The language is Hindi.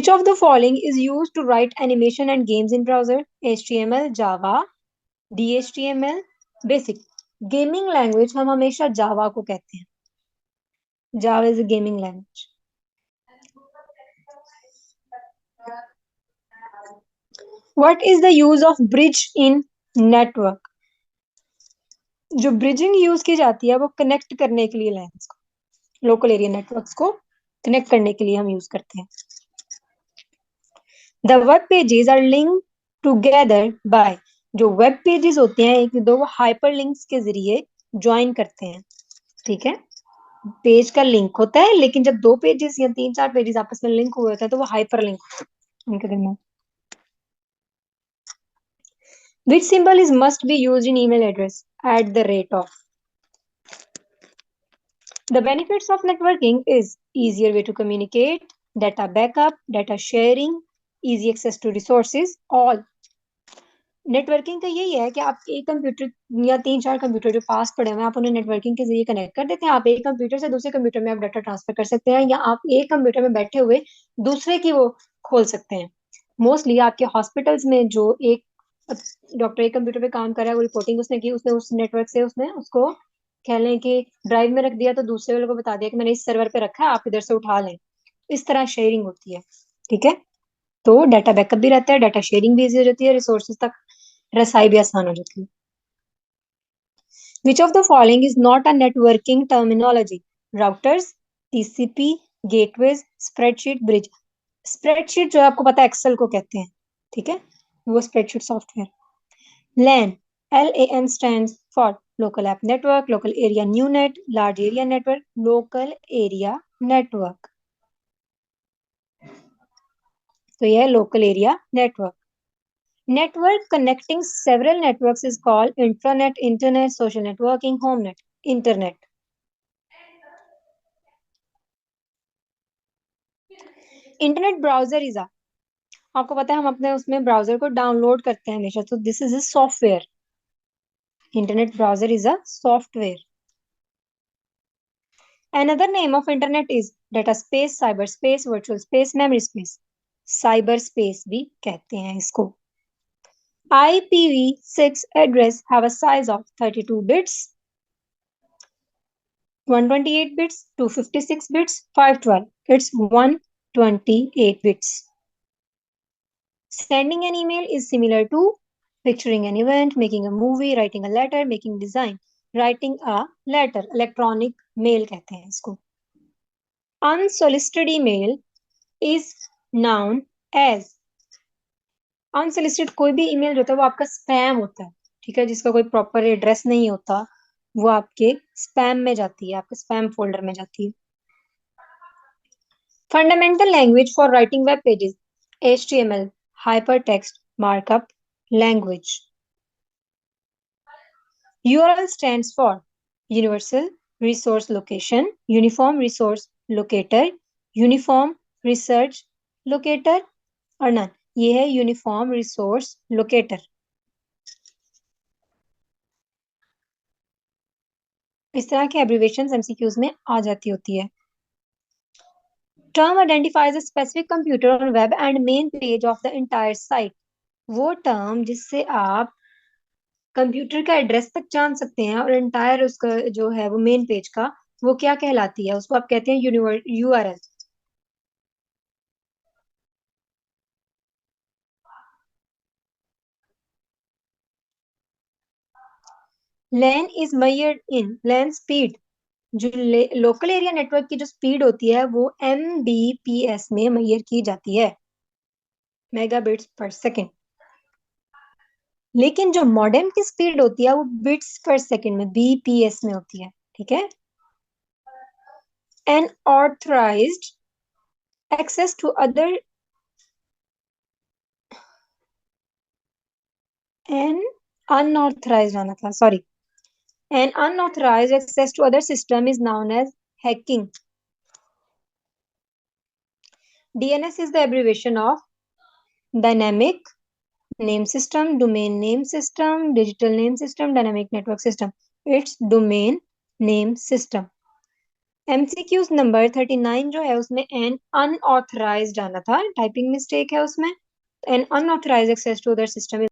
Which of the following is used to write animation and games in browser? HTML, Java, DHTML, Basic. Gaming language हम हमेशा Java को कहते हैं. Java is a gaming language. What is the use of bridge in network? जो ब्रिजिंग यूज की जाती है वो कनेक्ट करने के लिए लाइंस को, लोकल एरिया नेटवर्क्स को कनेक्ट करने के लिए हम यूज करते हैं. The web pages are link together by. जो वेब पेजेस होते हैं एक दो वो हाइपर लिंक्स के जरिए ज्वाइन करते हैं. ठीक है, पेज का लिंक होता है, लेकिन जब दो पेजेस या तीन चार पेजेस आपस में लिंक हुए होते हैं तो वो हाइपर लिंक उनके दरमियान. Which symbol is must be used in email address? @. The benefits of networking is easier way to communicate, data backup, data sharing, easy access to resources, all. Networking का यही है कि आप एक कंप्यूटर या तीन चार कंप्यूटर जो पास पड़े हुए हैं आप उन्हें नेटवर्किंग के जरिए कनेक्ट कर देते हैं. आप एक कंप्यूटर से दूसरे कंप्यूटर में आप डाटा ट्रांसफर कर सकते हैं, या आप एक कंप्यूटर में बैठे हुए दूसरे की वो खोल सकते हैं. मोस्टली आपके हॉस्पिटल्स में जो एक डॉक्टर एक कंप्यूटर पे काम कर रहा है, वो रिपोर्टिंग उसने की, उसने उस नेटवर्क से उसने उसको कह लें कि ड्राइव में रख दिया, तो दूसरे वाले को बता दिया कि मैंने इस सर्वर पे रखा है, आप इधर से उठा लें. इस तरह शेयरिंग होती है. ठीक है, तो डाटा बैकअप भी रहता है, डाटा शेयरिंग भी इजी हो जाती है, रिसोर्सेज तक रसाई भी आसान हो जाती है. Which of the following is not a networking terminology? Routers, TCP, gateways, spreadsheet, bridge. Spreadsheet जो है आपको पता है एक्सेल को कहते हैं. ठीक है, वो spreadsheet software. LAN, LAN stands for local app network, local area new net, large area network, local area network. तो यह है local area network. Network connecting several networks is called intranet, internet, social networking, homenet, internet. Internet browser is आपको पता है हम अपने उसमें ब्राउजर को डाउनलोड करते हैं हमेशा, तो this is a software. Internet browser is a software. Another name of internet is data space, cyber space, virtual space, memory space. Cyber space भी कहते हैं इसको. IPv6 address have a size of 32 bits, 128 bits, 256 bits, 512. It's 128 bits. Sending an email is similar to picturing an event, making a movie, writing a letter, making design. Writing a letter, electronic mail कहते हैं इसको. Unsolicited email is known as. Unsolicited कोई भी ईमेल जो होता है वो आपका स्पैम होता है. ठीक है, जिसका कोई प्रॉपर एड्रेस नहीं होता वो आपके स्पैम में जाती है, आपके स्पैम फोल्डर में जाती है. Fundamental language for writing web pages, HTML, hypertext markup language. URL stands for Universal Resource Location, Uniform Resource Locator, Uniform Research Locator और नन. ये है यूनिफॉर्म रिसोर्स लोकेटर. इस तरह के एब्रिविएशंस एमसीक्यूज में आ जाती होती है. Term identifies a specific computer on web and main page of the entire site. वो टर्म जिससे आप कंप्यूटर का एड्रेस तक जान सकते हैं और एंटायर उसका जो है वो मेन पेज का, वो क्या कहलाती है? उसको आप कहते हैं URL. LAN is measured in LAN speed. जो लोकल एरिया नेटवर्क की जो स्पीड होती है वो MBPS में मेजर की जाती है, मेगाबिट्स पर सेकेंड. लेकिन जो मॉडेम की स्पीड होती है वो बिट्स पर सेकेंड में BPS में होती है. ठीक है. Unauthorized access to other unauthorized आना था, sorry. An unauthorized access to other system is known as hacking. DNS is the abbreviation of dynamic name system, domain name system, digital name system, dynamic network system. It's domain name system. MCQs number 39 जो है उसमें एन अनऑथराइज्ड आना था, टाइपिंग मिस्टेक है उसमें। An unauthorised access to other system